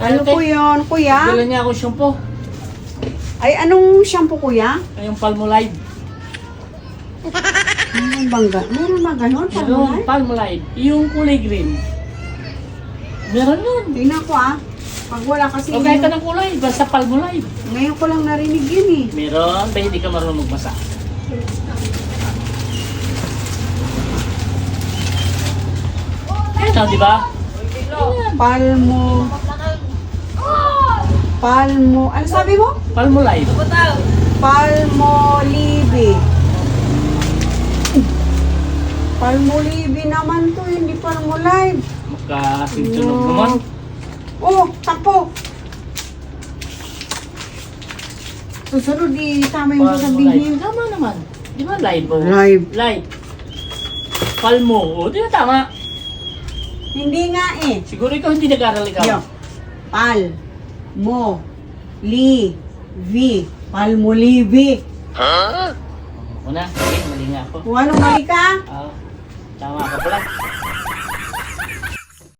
Ano po yun, kuya? Dala niya ako shampoo. Ay, anong shampoo, kuya? Ay, yung Palmolive. Meron bang ganon? Yung Palmolive. Yung kulay green. Meron yun. Tingnan ko ah. Pag wala kasi O kahit anong kulay, basta Palmolive. ngayon ko lang narinig yun eh. Meron, dahil hindi ka marunong magbasa. Ito, di ba? Ano sabi mo? Palmolive. Palmolive. Palmolive naman to, hindi Palmolive. Magkasintunog naman. Oh, takpo. Susunod di tama yung sabihin. Tama naman. Di ba live? Oh? Live. Live. Palmo. O, di ba tama? Hindi nga eh. Siguro ikaw hindi nag-aral ikaw. Yo. Pal. Mo. Li. Vi. Palmolive. Una, sige, mali nga ako. Kung anong mali ka? Tama ka pala.